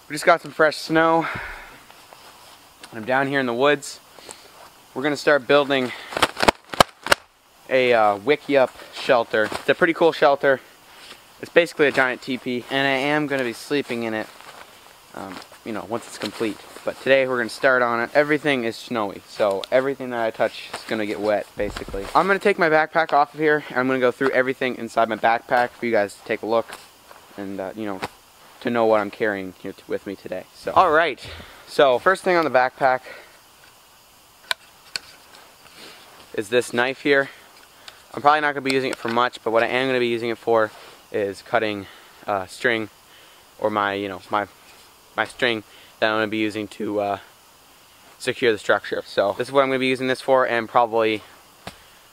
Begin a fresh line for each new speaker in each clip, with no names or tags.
We just got some fresh snow. I'm down here in the woods. We're gonna start building a Wikiup shelter. It's a pretty cool shelter. It's basically a giant teepee, and I am gonna be sleeping in it, you know, once it's complete. But today we're gonna start on it. Everything is snowy, so everything that I touch is gonna get wet, basically. I'm gonna take my backpack off of here, and I'm gonna go through everything inside my backpack for you guys to take a look, and you know, to know what I'm carrying here with me today. So, all right. So first thing on the backpack is this knife here. I'm probably not gonna be using it for much, but what I am gonna be using it for is cutting string, or my string that I'm going to be using to secure the structure. So this is what I'm going to be using this for, and probably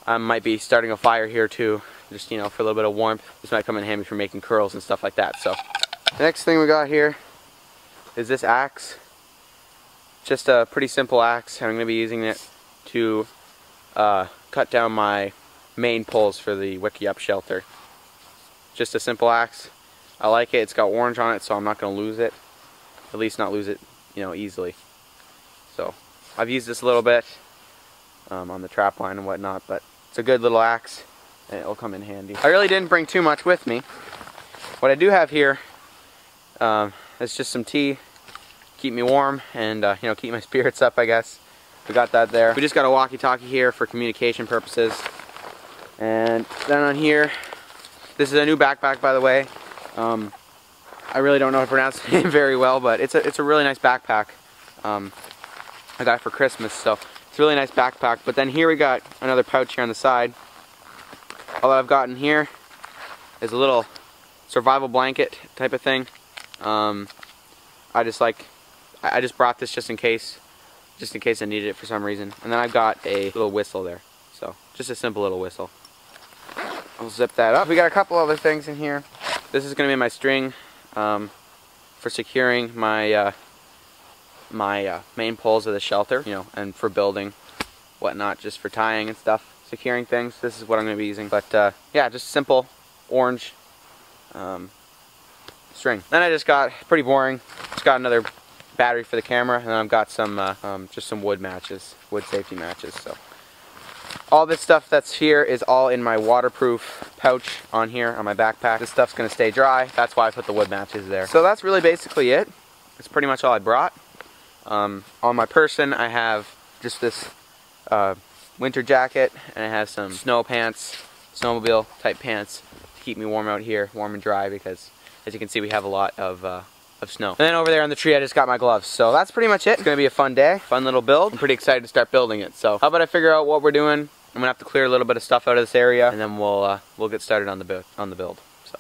I might be starting a fire here too, just, you know, for a little bit of warmth. This might come in handy for making curls and stuff like that. So the next thing we got here is this axe. Just a pretty simple axe. I'm going to be using it to cut down my main poles for the Wikiup shelter. Just a simple axe. I like it. It's got orange on it, so I'm not going to lose it. At least not lose it, you know, easily. So I've used this a little bit on the trap line and whatnot, but it's a good little axe, and it'll come in handy. I really didn't bring too much with me. What I do have here is just some tea, keep me warm, and you know, keep my spirits up, I guess. We got that there. We just got a walkie-talkie here for communication purposes, and then on here, this is a new backpack, by the way. I really don't know how to pronounce it very well, but it's a really nice backpack. I got it for Christmas, so it's a really nice backpack. But then here we got another pouch here on the side. All that I've got in here is a little survival blanket type of thing. I just brought this just in case I needed it for some reason. And then I've got a little whistle there, so just a simple little whistle. I'll zip that up. We got a couple other things in here. This is going to be my string for securing my main poles of the shelter, you know, and for building, whatnot, just for tying and stuff, securing things. This is what I'm going to be using. But yeah, just simple orange string. Then I just got, pretty boring, just got another battery for the camera, and then I've got some just some wood safety matches. So all this stuff that's here is all in my waterproof pouch on here on my backpack. This stuff's going to stay dry. That's why I put the wood matches there. So that's really basically it. That's pretty much all I brought. On my person, I have just this winter jacket, and I have some snow pants, snowmobile type pants to keep me warm out here, warm and dry, because as you can see we have a lot of snow. And then over there on the tree I just got my gloves. So that's pretty much it. It's going to be a fun day, fun little build. I'm pretty excited to start building it. So how about I figure out what we're doing? I'm gonna have to clear a little bit of stuff out of this area, and then we'll get started on the build. So.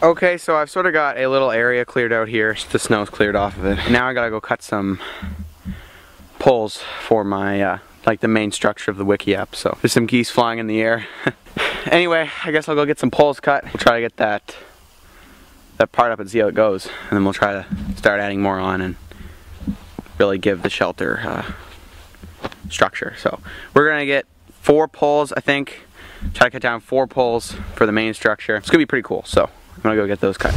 Okay, so I've sort of got a little area cleared out here. The snow's cleared off of it. Now I gotta go cut some poles for my, like the main structure of the Wikiup. So there's some geese flying in the air. Anyway, I guess I'll go get some poles cut. We'll try to get that that part up and see how it goes, and then we'll try to start adding more on and really give the shelter structure. So we're gonna get 4 poles, I think. Try to cut down 4 poles for the main structure. It's gonna be pretty cool. So I'm gonna go get those cut.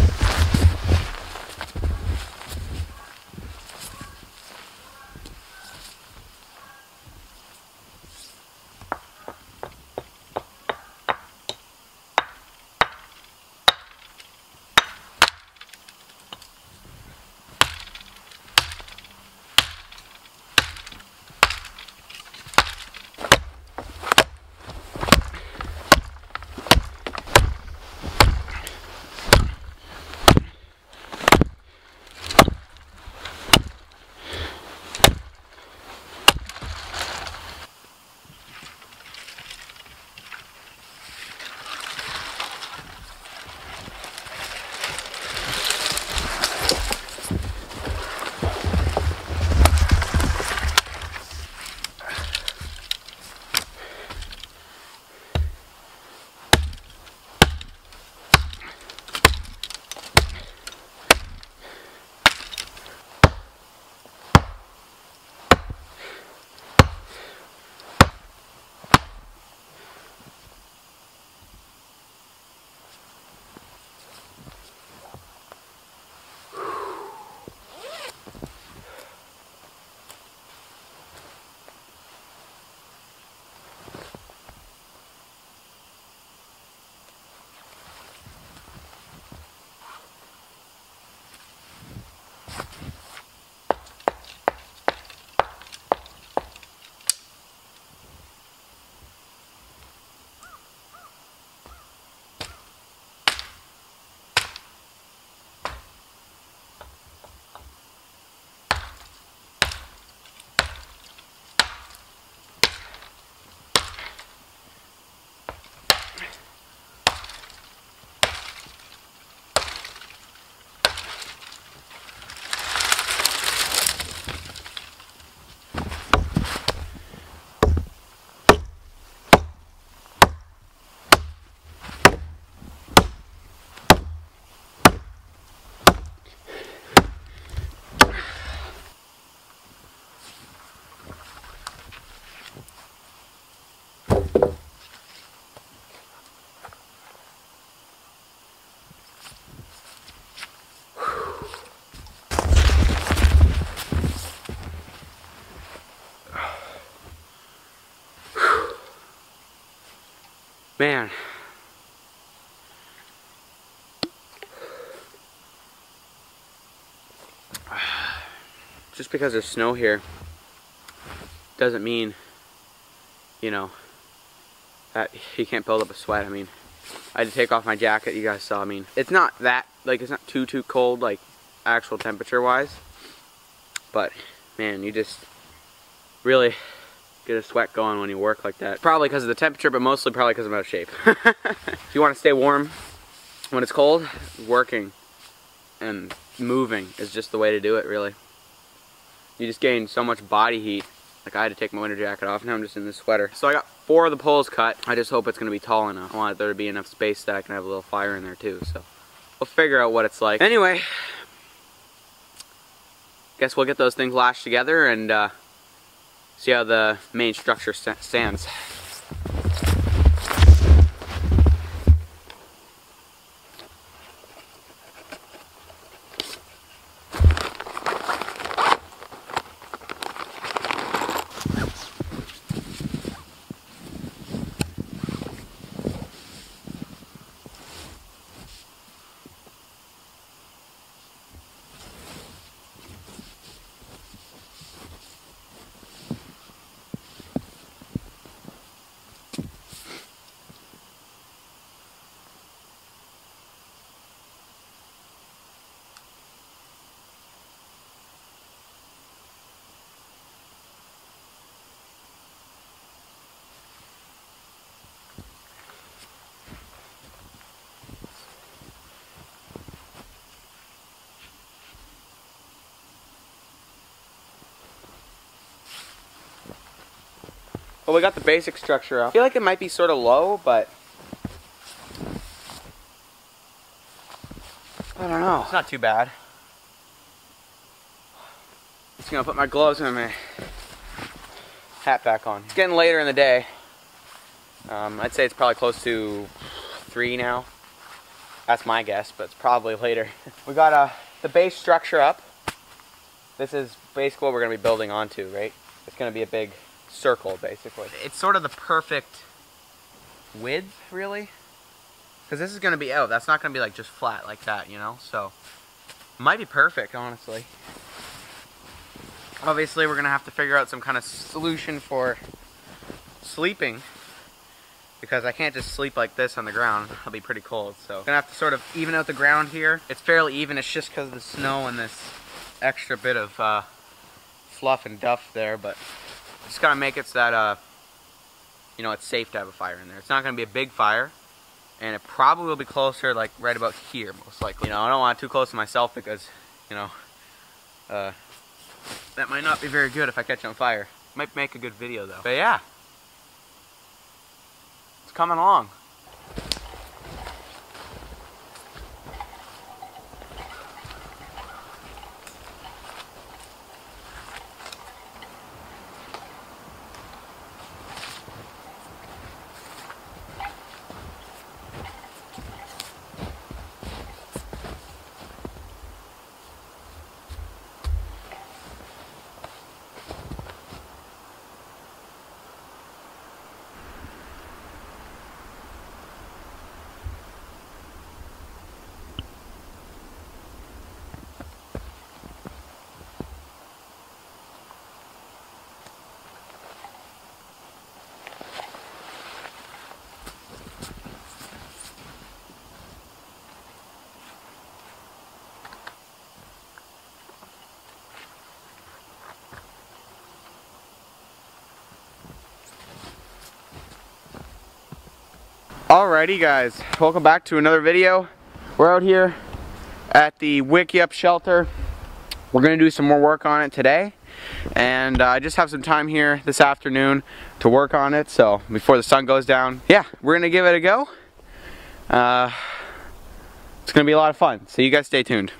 Man. Just because there's snow here doesn't mean, you know, that you can't build up a sweat. I mean, I had to take off my jacket, you guys saw. I mean, it's not that, like, it's not too cold, like, actual temperature wise, but man, you just really get a sweat going when you work like that. Probably because of the temperature, but mostly probably because I'm out of shape. If you want to stay warm when it's cold, working and moving is just the way to do it, really. You just gain so much body heat. Like, I had to take my winter jacket off, now I'm just in this sweater. So I got 4 of the poles cut. I just hope it's going to be tall enough. I want there to be enough space that I can have a little fire in there too, so we'll figure out what it's like. Anyway, guess we'll get those things lashed together and see how the main structure stands. Well, we got the basic structure up. I feel like it might be sort of low, but I don't know. It's not too bad. Just gonna put my gloves and my hat back on. It's getting later in the day. I'd say it's probably close to 3 now. That's my guess, but it's probably later. We got the base structure up. This is basically what we're gonna be building onto, right? It's gonna be a big circle, basically. It's sort of the perfect width, really. Because this is gonna be out. That's not gonna be like just flat like that, you know? So, it might be perfect, honestly. Obviously, we're gonna have to figure out some kind of solution for sleeping, because I can't just sleep like this on the ground. I'll be pretty cold, so I'm gonna have to sort of even out the ground here. It's fairly even. It's just because of the snow and this extra bit of fluff and duff there, but just gotta make it so that you know, it's safe to have a fire in there. It's not gonna be a big fire, and it probably will be closer, like right about here, most likely. You know, I don't want it too close to myself because, you know, that might not be very good if I catch on fire. Might make a good video though. But yeah, it's coming along. Alrighty guys, welcome back to another video. We're out here at the Wikiup shelter. We're going to do some more work on it today, and I just have some time here this afternoon to work on it, so before the sun goes down, yeah, we're going to give it a go. It's going to be a lot of fun, so you guys stay tuned.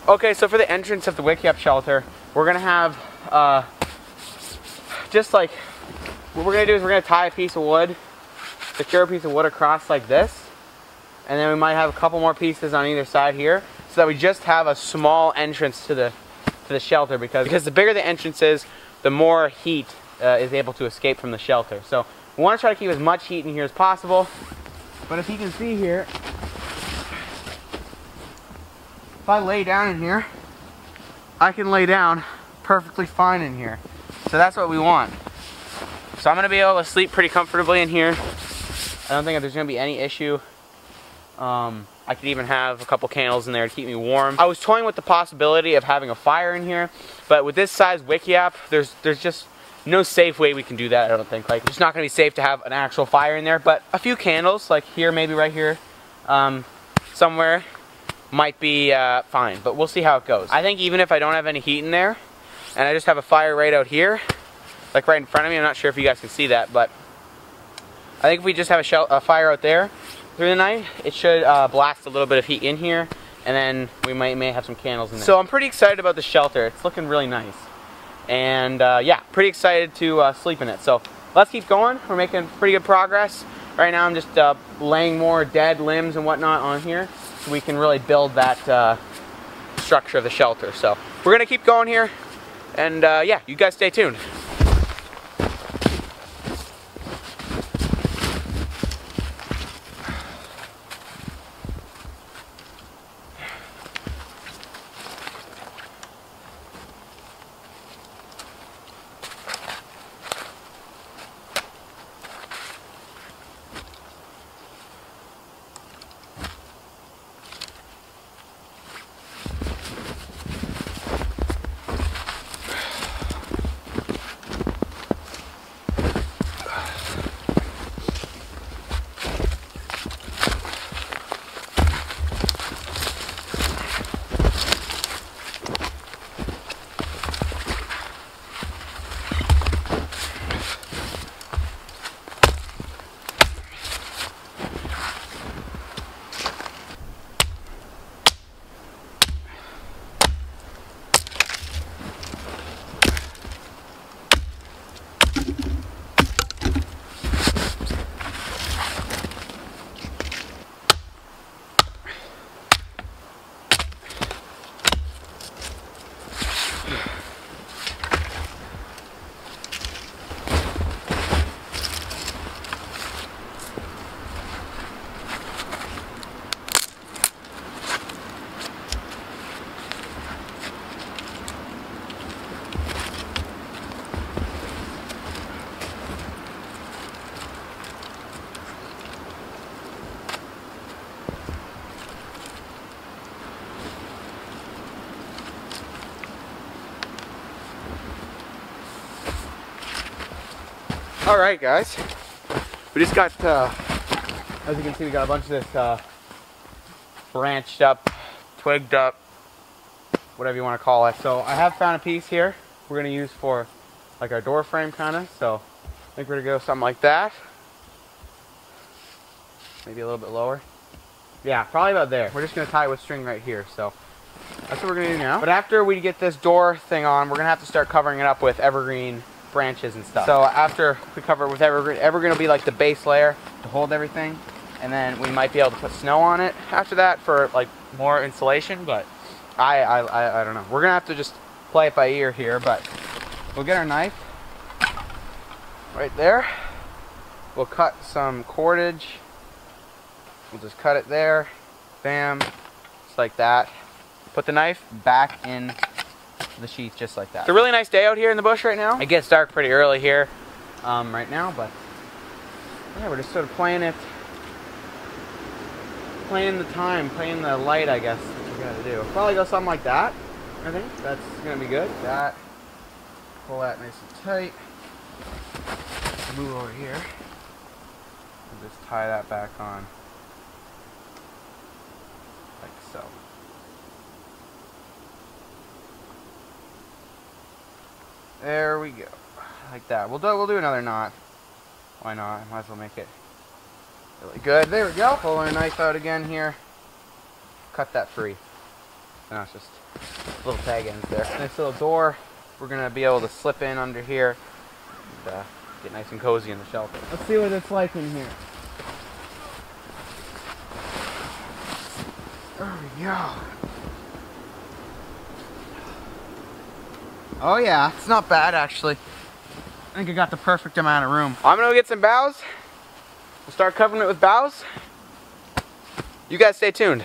Okay, so for the entrance of the Wikiup shelter, we're gonna have just like, what we're gonna do is we're gonna tie a piece of wood, secure a piece of wood across like this, and then we might have a couple more pieces on either side here, so that we just have a small entrance to the shelter, because the bigger the entrance is, the more heat is able to escape from the shelter. So we want to try to keep as much heat in here as possible. But if you can see here, if I lay down in here, I can lay down perfectly fine in here. So that's what we want. So I'm going to be able to sleep pretty comfortably in here. I don't think there's going to be any issue. I could even have a couple candles in there to keep me warm. I was toying with the possibility of having a fire in here, but with this size Wikiup, there's just no safe way we can do that, I don't think. Like, it's not going to be safe to have an actual fire in there, but a few candles, like here, maybe right here, somewhere, might be fine, but we'll see how it goes. I think even if I don't have any heat in there, and I just have a fire right out here, like right in front of me, I'm not sure if you guys can see that, but I think if we just have a fire out there through the night, it should blast a little bit of heat in here, and then we may have some candles in there. So I'm pretty excited about the shelter. It's looking really nice. And yeah, pretty excited to sleep in it. So let's keep going. We're making pretty good progress. Right now I'm just laying more dead limbs and whatnot on here, so we can really build that structure of the shelter. So we're gonna keep going here, and yeah, you guys stay tuned. Alright guys, we just got, as you can see, we got a bunch of this branched up, twigged up, whatever you want to call it. So I have found a piece here we're going to use for like our door frame kind of. So I think we're going to go something like that. Maybe a little bit lower. Yeah, probably about there. We're just going to tie it with string right here. So that's what we're going to do now. But after we get this door thing on, we're going to have to start covering it up with evergreen branches and stuff. So after we cover it with evergreen will be like the base layer to hold everything, and then we might be able to put snow on it after that for like more insulation. But I don't know. We're gonna have to just play it by ear here. But we'll get our knife right there. We'll cut some cordage. We'll just cut it there. Bam, just like that. Put the knife back in the sheath just like that. It's a really nice day out here in the bush right now. It gets dark pretty early here right now, but yeah, we're just sort of playing the time, playing the light, I guess, what we gotta do. Probably go something like that. I think that's gonna be good. That, pull that nice and tight. Move over here and just tie that back on like so. There we go, like that. We'll do another knot. Why not? Might as well make it really good. There we go. Pull our knife out again here. Cut that free. And that's just little tag ends there. Nice little door we're gonna be able to slip in under here and get nice and cozy in the shelter. Let's see what it's like in here. There we go. Oh yeah, it's not bad actually. I think I got the perfect amount of room. I'm gonna go get some boughs. We'll start covering it with boughs. You guys stay tuned.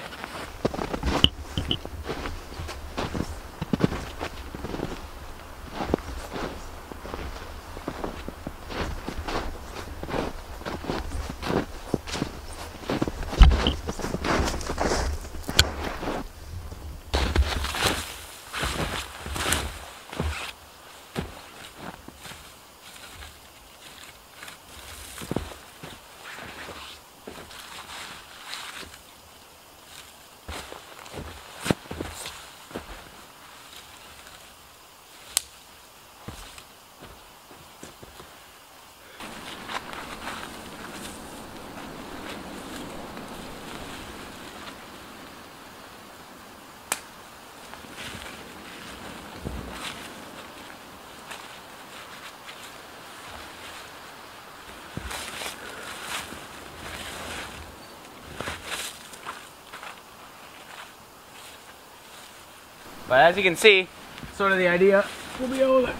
But as you can see, sort of the idea, we'll be able to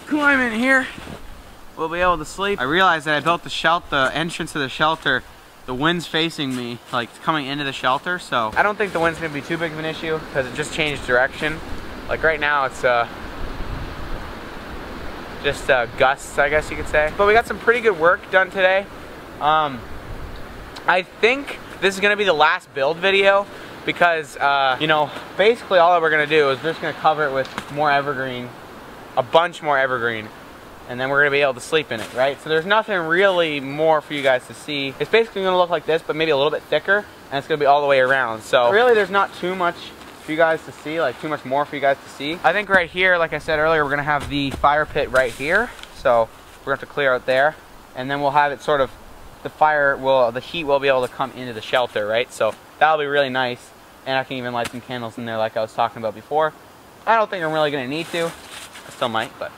climb in here. We'll be able to sleep. I realized that I built the entrance to the shelter, the wind's facing me, like it's coming into the shelter, so I don't think the wind's gonna be too big of an issue because it just changed direction. Like right now it's just gusts, I guess you could say. But we got some pretty good work done today. I think this is gonna be the last build video because, you know, basically all that we're gonna do is we're just gonna cover it with more evergreen, a bunch more evergreen, and then we're gonna be able to sleep in it, right? So there's nothing really more for you guys to see. It's basically gonna look like this, but maybe a little bit thicker, and it's gonna be all the way around. So really there's not too much for you guys to see, like too much more for you guys to see. I think right here, like I said earlier, we're gonna have the fire pit right here. So we're gonna have to clear out there, and then we'll have it sort of, the heat will be able to come into the shelter, right? So that'll be really nice. And I can even light some candles in there like I was talking about before. I don't think I'm really gonna need to. I still might, but.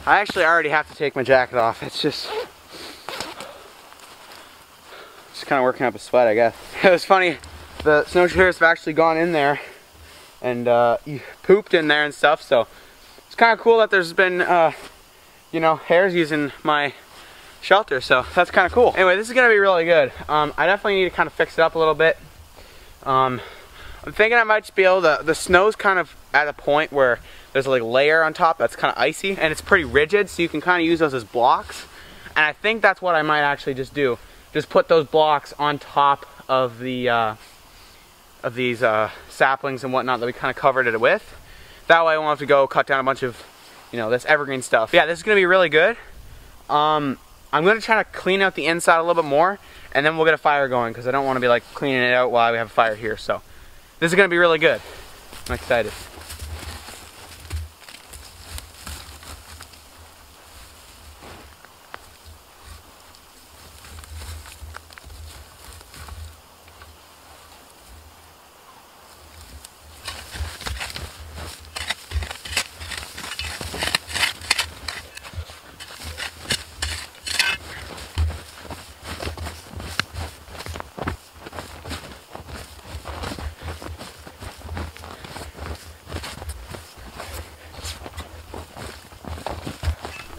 I actually already have to take my jacket off. It's just kind of working up a sweat, I guess. It was funny. The snowshoers have actually gone in there and pooped in there and stuff. So it's kind of cool that there's been, you know, hares using my shelter. So that's kind of cool. Anyway, this is gonna be really good. I definitely need to kind of fix it up a little bit. I'm thinking I might just be able to. The snow's kind of at a point where there's a like layer on top that's kind of icy and it's pretty rigid, so you can kind of use those as blocks. And I think that's what I might actually just do. Just put those blocks on top of the of these saplings and whatnot that we kind of covered it with. That way I won't have to go cut down a bunch of, you know, this evergreen stuff. Yeah, this is gonna be really good. I'm gonna try to clean out the inside a little bit more, and then we'll get a fire going because I don't want to be like cleaning it out while we have a fire here. So this is gonna be really good. I'm excited.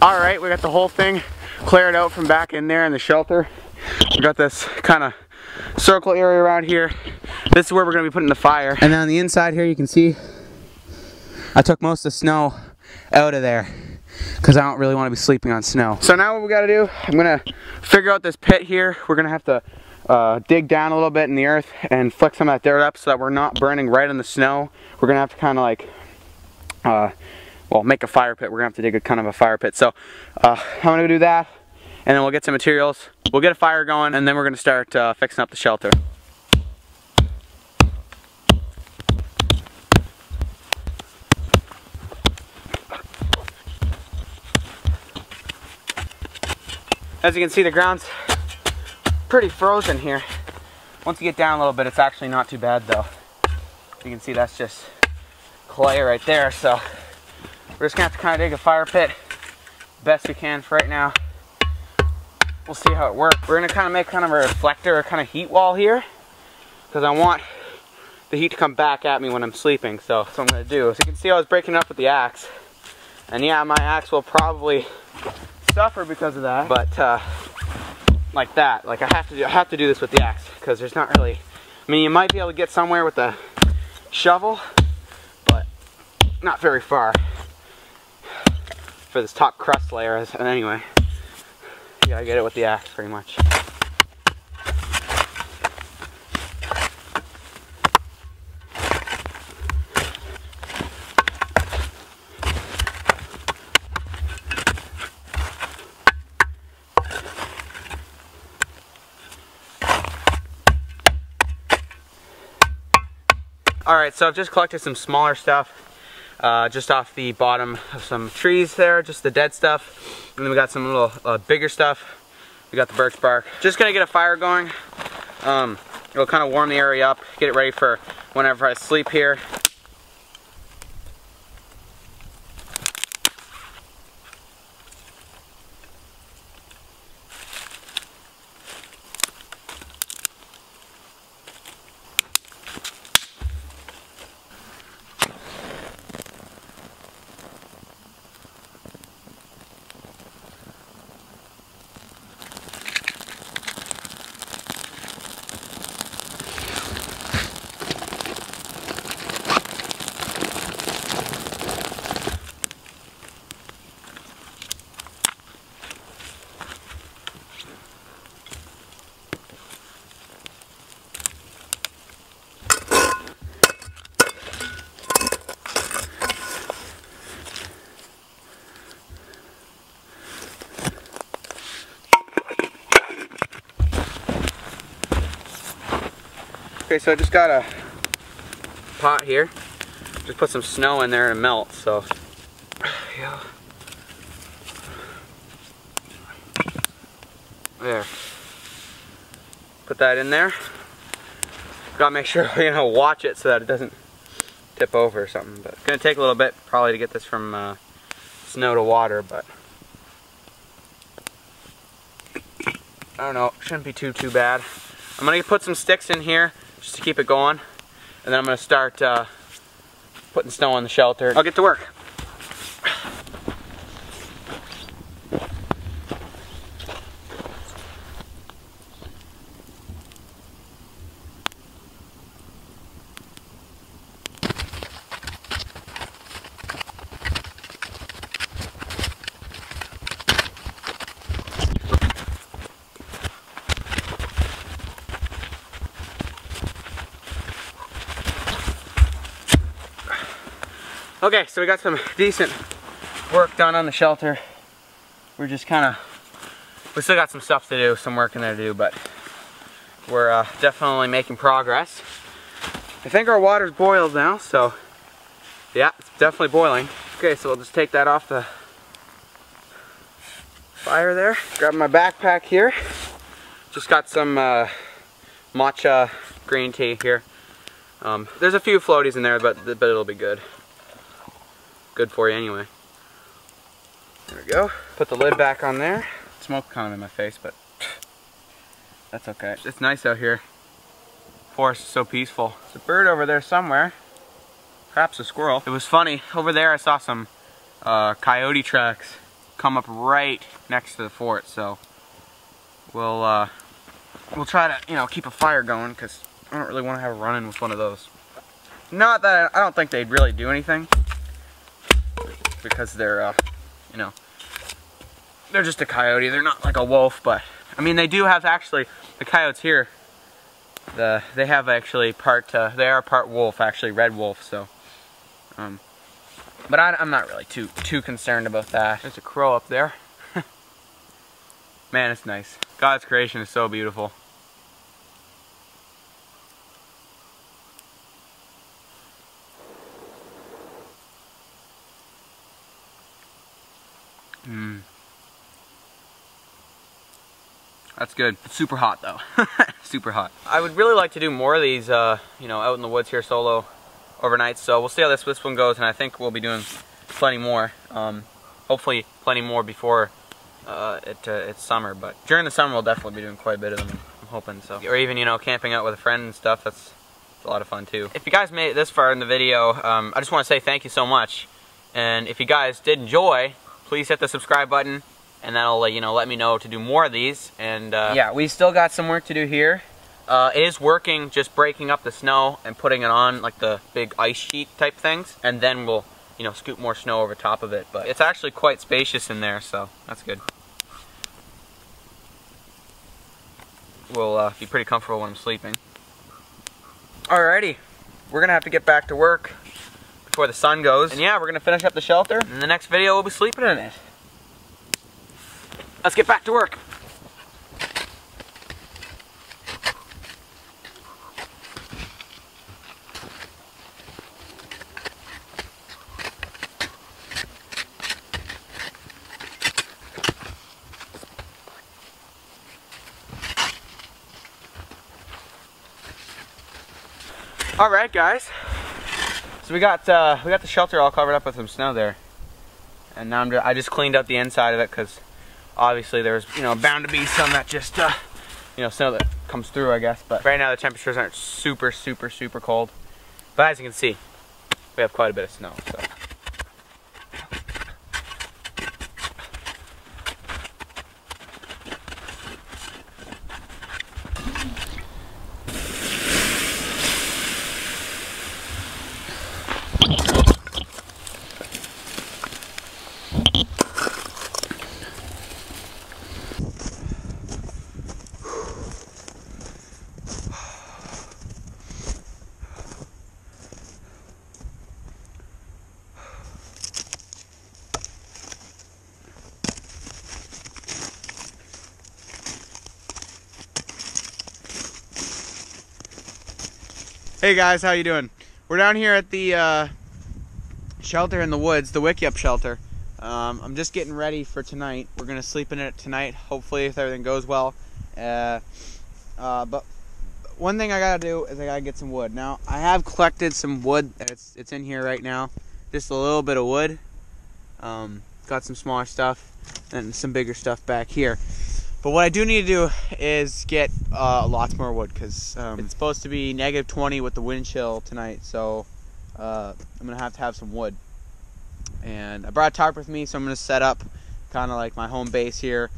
Alright, we got the whole thing cleared out from back in there in the shelter. We got this kind of circle area around here. This is where we're going to be putting the fire. And then on the inside here you can see I took most of the snow out of there. because I don't really want to be sleeping on snow. So now what we got to do, I'm going to figure out this pit here. We're going to have to dig down a little bit in the earth and flick some of that dirt up so that we're not burning right in the snow. We're going to have to kind of like, well, make a fire pit. We're going to have to dig a kind of a fire pit. So I'm going to do that, and then we'll get some materials. We'll get a fire going, and then we're going to start fixing up the shelter. As you can see, the ground's pretty frozen here. Once you get down a little bit, it's actually not too bad though. You can see that's just clay right there, so we're just gonna have to kind of dig a fire pit best we can for right now. We'll see how it works. We're gonna kind of make kind of a reflector, a kind of heat wall here, because I want the heat to come back at me when I'm sleeping. So that's what I'm gonna do. As you can see, I was breaking up with the axe, and yeah, my axe will probably suffer because of that, but like that, like I have to do this with the axe, because there's not really, I mean, you might be able to get somewhere with the shovel, but not very far for this top crust layer. And anyway, you gotta get it with the axe pretty much. Alright, so I've just collected some smaller stuff just off the bottom of some trees there, just the dead stuff. And then we got some little bigger stuff. We got the birch bark. Just gonna get a fire going. It'll kind of warm the area up, get it ready for whenever I sleep here. Okay, so I just got a pot here. Just put some snow in there and melt, so yeah. There. Put that in there. Gotta make sure, watch it so that it doesn't tip over or something. But it's gonna take a little bit probably to get this from snow to water, but I don't know, shouldn't be too bad. I'm gonna put some sticks in here just to keep it going, and then I'm gonna start putting snow on the shelter. I'll get to work. Okay, so we got some decent work done on the shelter. We're just we still got some stuff to do, some work in there to do, but we're definitely making progress. I think our water's boiled now, so yeah, it's definitely boiling. Okay, so we'll just take that off the fire there. Grab my backpack here. Just got some matcha green tea here. There's a few floaties in there, but it'll be good. Good for you anyway. There we go. Put the lid back on there. Smoke kind of in my face, but that's okay. It's nice out here. Forest is so peaceful. There's a bird over there somewhere. Perhaps a squirrel. It was funny. Over there I saw some coyote tracks come up right next to the fort. So we'll try to keep a fire going, because I don't really want to have a run-in with one of those. Not that I don't think they'd really do anything, because they're you know, they're just a coyote. They're not like a wolf, but I mean, they do have actually, the coyotes here, they have actually they are part wolf, actually, red wolf, so, but I'm not really too concerned about that. There's a crow up there. Man, it's nice. God's creation is so beautiful. That's good. It's super hot though. Super hot. I would really like to do more of these, you know, out in the woods here solo overnight. So we'll see how this one goes, and I think we'll be doing plenty more. Hopefully, plenty more before it's summer. But during the summer, we'll definitely be doing quite a bit of them. I'm hoping so. Or even, you know, camping out with a friend and stuff. That's a lot of fun too. If you guys made it this far in the video, I just want to say thank you so much. And if you guys did enjoy, please hit the subscribe button. And that'll, you know, let me know to do more of these. And yeah, we still got some work to do here. It is working, just breaking up the snow and putting it on like the big ice sheet type things. And then we'll, you know, scoop more snow over top of it. But it's actually quite spacious in there, so that's good. We'll be pretty comfortable when I'm sleeping. Alrighty, we're gonna have to get back to work before the sun goes. And yeah, we're gonna finish up the shelter. In the next video, we'll be sleeping in it. Let's get back to work. All right, guys. So we got the shelter all covered up with some snow there, and now I just cleaned out the inside of it because obviously there's, you know, bound to be some that just you know, snow that comes through, I guess. But right now the temperatures aren't super cold. But as you can see, we have quite a bit of snow. So. Hey guys, how you doing? We're down here at the shelter in the woods, the Wikiup shelter. I'm just getting ready for tonight. We're gonna sleep in it tonight, hopefully, if everything goes well. But one thing I gotta do is I gotta get some wood. Now, I have collected some wood. It's in here right now. Just a little bit of wood. Got some smaller stuff and some bigger stuff back here. But what I do need to do is get lots more wood, because it's supposed to be -20 with the wind chill tonight, so I'm going to have some wood. And I brought a tarp with me, so I'm going to set up kind of like my home base here,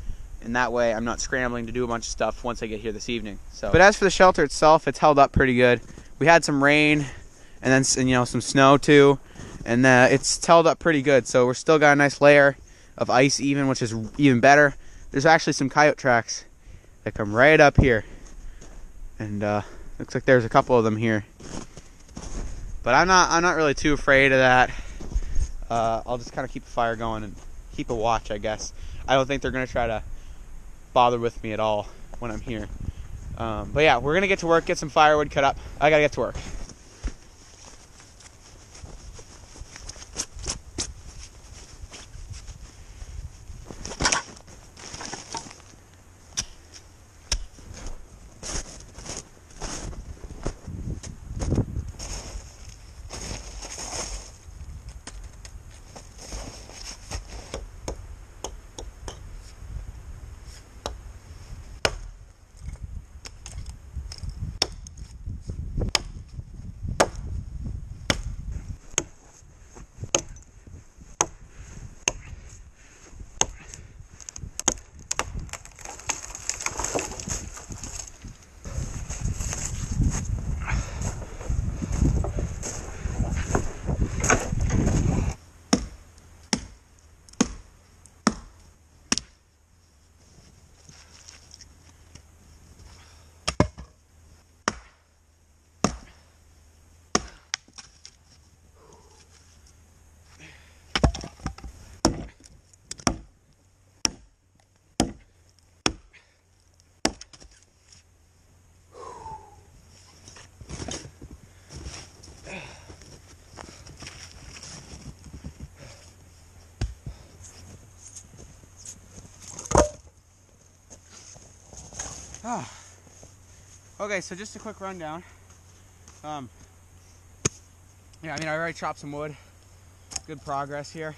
and that way I'm not scrambling to do a bunch of stuff once I get here this evening. So, but as for the shelter itself, it's held up pretty good. We had some rain and then, you know, some snow too, and it's held up pretty good. So we're still got a nice layer of ice even, which is even better. There's actually some coyote tracks that come right up here, and looks like there's a couple of them here. But I'm not really too afraid of that. I'll just kind of keep the fire going and keep a watch, I guess. I don't think they're gonna try to bother with me at all when I'm here. But yeah, we're gonna get to work, get some firewood cut up. I gotta get to work. Oh. Okay, so just a quick rundown. Yeah, I mean, I already chopped some wood. Good progress here.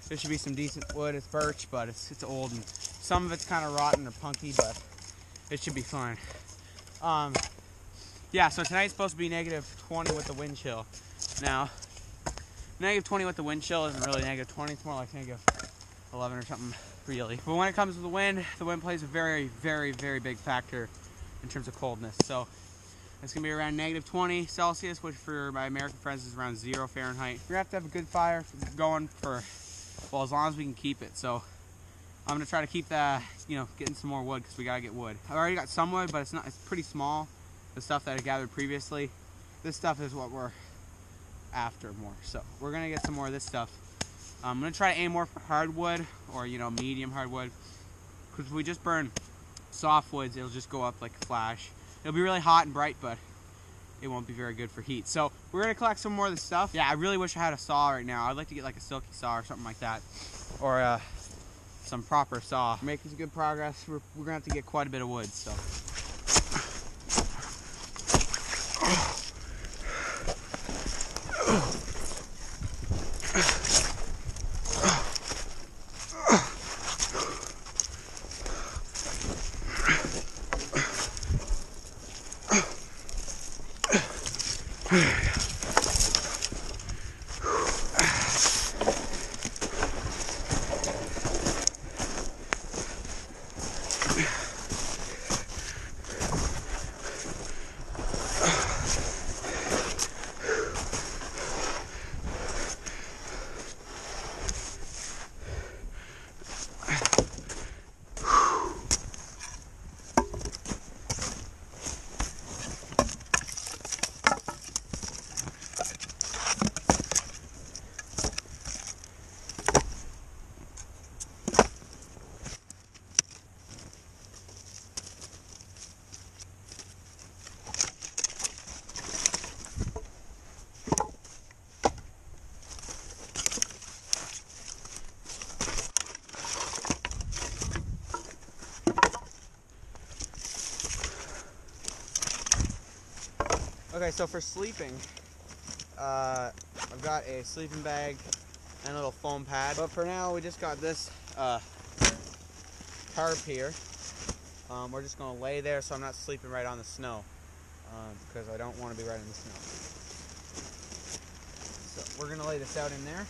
There should be some decent wood. It's birch, but it's old, and some of it's kind of rotten or punky, but it should be fine. Yeah, so tonight's supposed to be -20 with the wind chill. Now, -20 with the wind chill isn't really -20. It's more like -11 or something, really. But when it comes to the wind plays a very, very, very big factor in terms of coldness. So it's gonna be around -20 Celsius, which for my American friends is around 0 Fahrenheit. We're gonna have to have a good fire going for, well, as long as we can keep it. So I'm gonna try to keep that, you know, getting some more wood, because we gotta get wood. I've already got some wood, but it's pretty small. The stuff that I gathered previously. This stuff is what we're after more. So we're gonna get some more of this stuff. I'm gonna try to aim more for hardwood, or, you know, medium hardwood, because if we just burn soft woods, it'll just go up like a flash. It'll be really hot and bright, but it won't be very good for heat. So we're gonna collect some more of this stuff. Yeah, I really wish I had a saw right now. I'd like to get like a silky saw or something like that, or some proper saw. We're making some good progress. We're gonna have to get quite a bit of wood. So. Okay, so for sleeping, I've got a sleeping bag and a little foam pad. But for now, we just got this tarp here. We're just going to lay there so I'm not sleeping right on the snow, because I don't want to be right in the snow. So we're going to lay this out in there.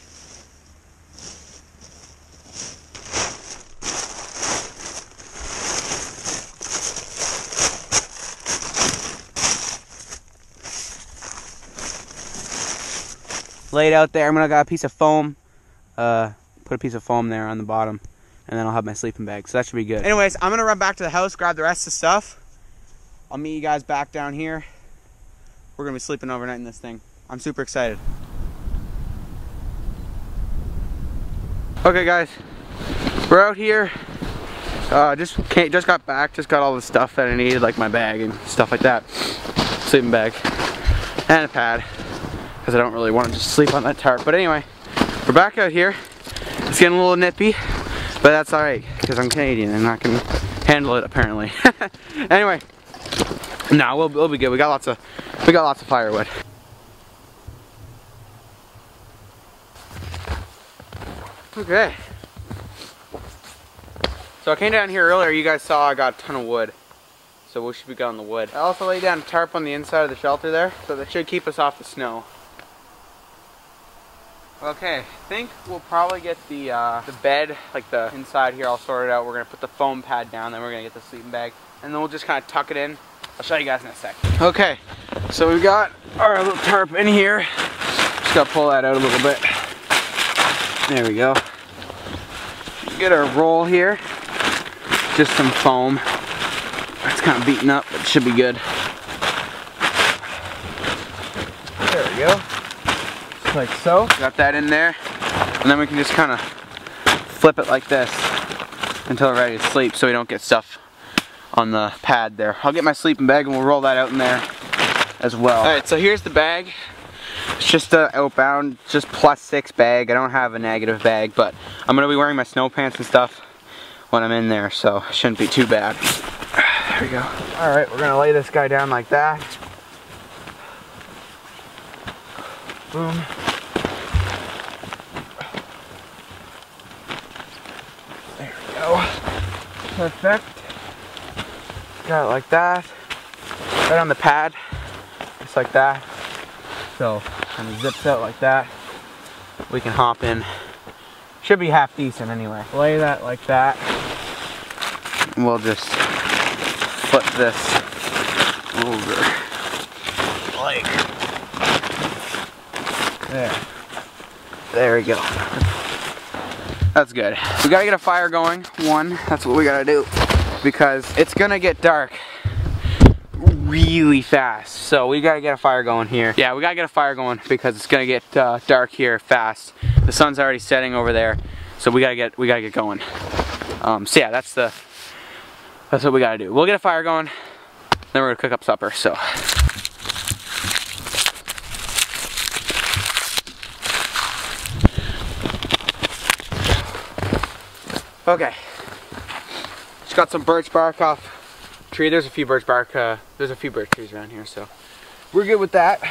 Laid out there. I'm gonna got a piece of foam, put a piece of foam there on the bottom, and then I'll have my sleeping bag, so that should be good. Anyways, I'm gonna run back to the house, grab the rest of the stuff. I'll meet you guys back down here. We're gonna be sleeping overnight in this thing. I'm super excited. Okay guys, we're out here. Just got back, just got all the stuff that I needed, like my bag and stuff like that. Sleeping bag and a pad, because I don't really want to just sleep on that tarp. But anyway, we're back out here. It's getting a little nippy, but that's alright, because I'm Canadian and I can handle it apparently. Anyway, no, we'll be good. We got lots of firewood. Okay. So I came down here earlier. You guys saw I got a ton of wood. So we should be going the wood. I also laid down a tarp on the inside of the shelter there, so that should keep us off the snow. Okay, I think we'll probably get the bed, like the inside here, all sorted out. We're gonna put the foam pad down, then we're gonna get the sleeping bag, and then we'll just kind of tuck it in. I'll show you guys in a sec. Okay, so we've got our little tarp in here. Just gotta pull that out a little bit. There we go. Get our roll here. Just some foam. It's kind of beaten up, but it should be good. There we go. Just like so. Got that in there. And then we can just kind of flip it like this until we're ready to sleep, so we don't get stuff on the pad there. I'll get my sleeping bag and we'll roll that out in there as well. Alright, so here's the bag. It's just a outbound, just +6 bag. I don't have a negative bag, but I'm going to be wearing my snow pants and stuff when I'm in there, so it shouldn't be too bad. There we go. Alright, we're gonna lay this guy down like that. Boom. There we go. Perfect. Got it like that. Right on the pad. Just like that. So, kind of zips out like that. We can hop in. Should be half decent anyway. Lay that like that. And we'll just flip this over. Like there. There we go. That's good. We gotta get a fire going. One, that's what we gotta do. Because it's gonna get dark really fast. So we gotta get a fire going here. Yeah, we gotta get a fire going because it's gonna get dark here fast. The sun's already setting over there. So we gotta get going. So yeah, that's what we gotta do. We'll get a fire going, then we're gonna cook up supper, so. Okay. Just got some birch bark off tree. There's a few birch bark, there's a few birch trees around here, so we're good with that.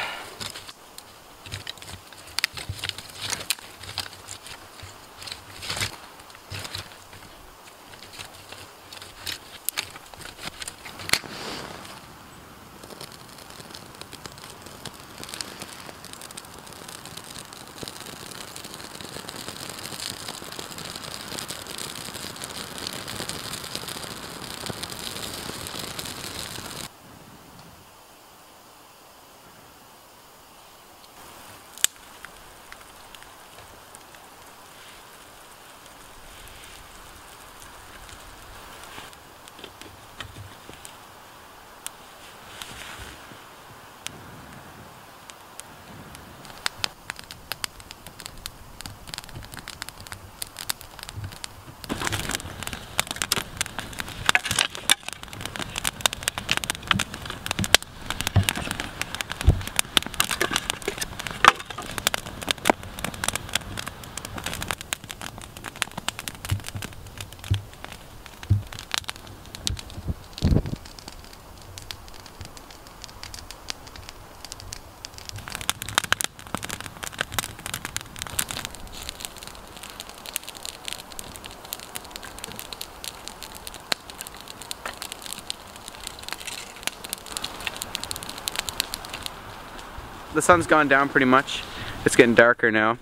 The sun's gone down pretty much. It's getting darker now.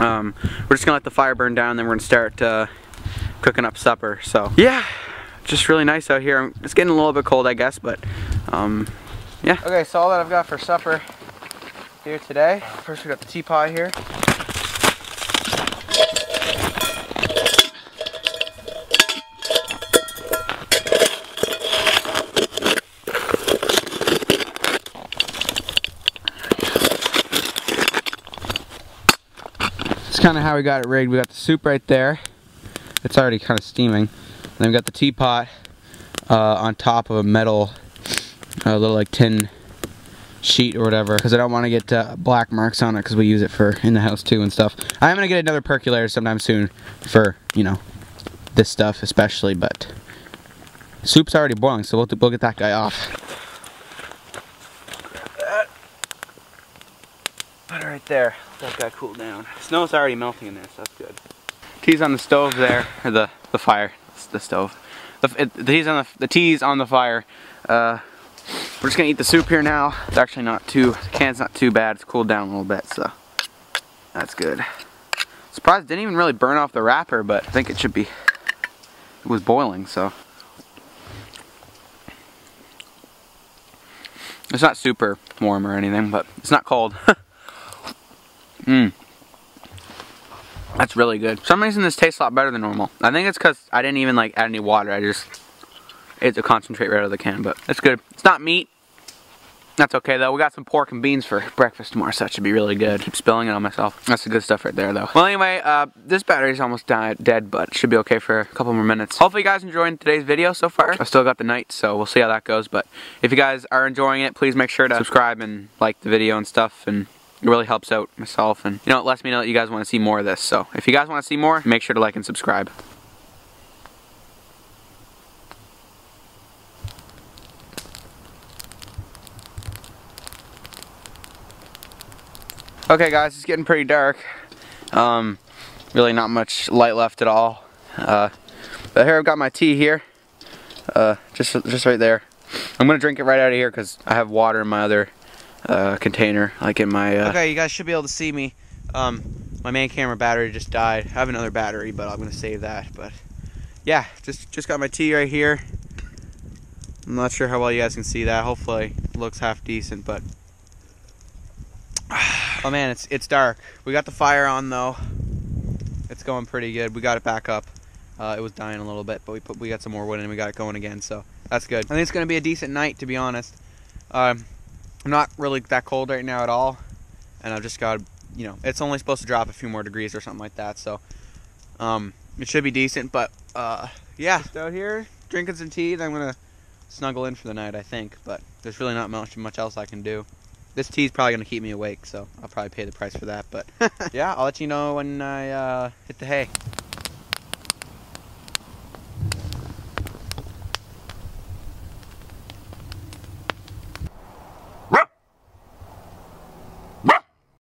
We're just gonna let the fire burn down, then we're gonna start cooking up supper. So yeah, just really nice out here. It's getting a little bit cold, I guess, but yeah. Okay, so all that I've got for supper here today. First we got the teapot here. Kind of how we got it rigged. We got the soup right there. It's already kind of steaming. And then we got the teapot on top of a metal, little like tin sheet or whatever, because I don't want to get black marks on it because we use it for in the house too and stuff. I'm gonna get another percolator sometime soon for, you know, this stuff especially. But soup's already boiling, so we'll get that guy off. Put it right there. Let that guy cool down. Snow's already melting in there, so that's good. Tea's on the stove there, or the fire. It's the stove. The tea's on the fire. We're just gonna eat the soup here now. It's actually not too. The can's not too bad. It's cooled down a little bit, so that's good. Surprised it didn't even really burn off the wrapper, but I think it should be. It was boiling, so it's not super warm or anything, but it's not cold. That's really good. For some reason this tastes a lot better than normal. I think it's because I didn't even like add any water. I just ate the concentrate right out of the can, but it's good. It's not meat. That's okay though. We got some pork and beans for breakfast tomorrow, so that should be really good. Keep spilling it on myself. That's the good stuff right there though. Well anyway, this battery's almost dead, but it should be okay for a couple more minutes. Hopefully you guys enjoyed today's video so far. I still got the night, so we'll see how that goes, but if you guys are enjoying it, please make sure to subscribe and like the video and stuff, and it really helps out myself, and you know, it lets me know that you guys want to see more of this. So if you guys want to see more, make sure to like and subscribe. Okay guys, it's getting pretty dark. Really not much light left at all. But here I've got my tea here. Just right there. I'm gonna drink it right out of here because I have water in my other container, like in my. Okay, you guys should be able to see me. My main camera battery just died. I have another battery, but I'm gonna save that. But yeah, just got my tea right here. I'm not sure how well you guys can see that. Hopefully, it looks half decent, but. Oh man, it's dark. We got the fire on though. It's going pretty good. We got it back up. It was dying a little bit, but we got some more wood and we got it going again, so that's good. I think it's gonna be a decent night, to be honest. I'm not really that cold right now at all, and I've just got, you know, it's only supposed to drop a few more degrees or something like that, so it should be decent. But yeah, just out here drinking some tea. Then I'm gonna snuggle in for the night, I think. But there's really not much else I can do. This tea's probably going to keep me awake, so I'll probably pay the price for that. But yeah, I'll let you know when I hit the hay.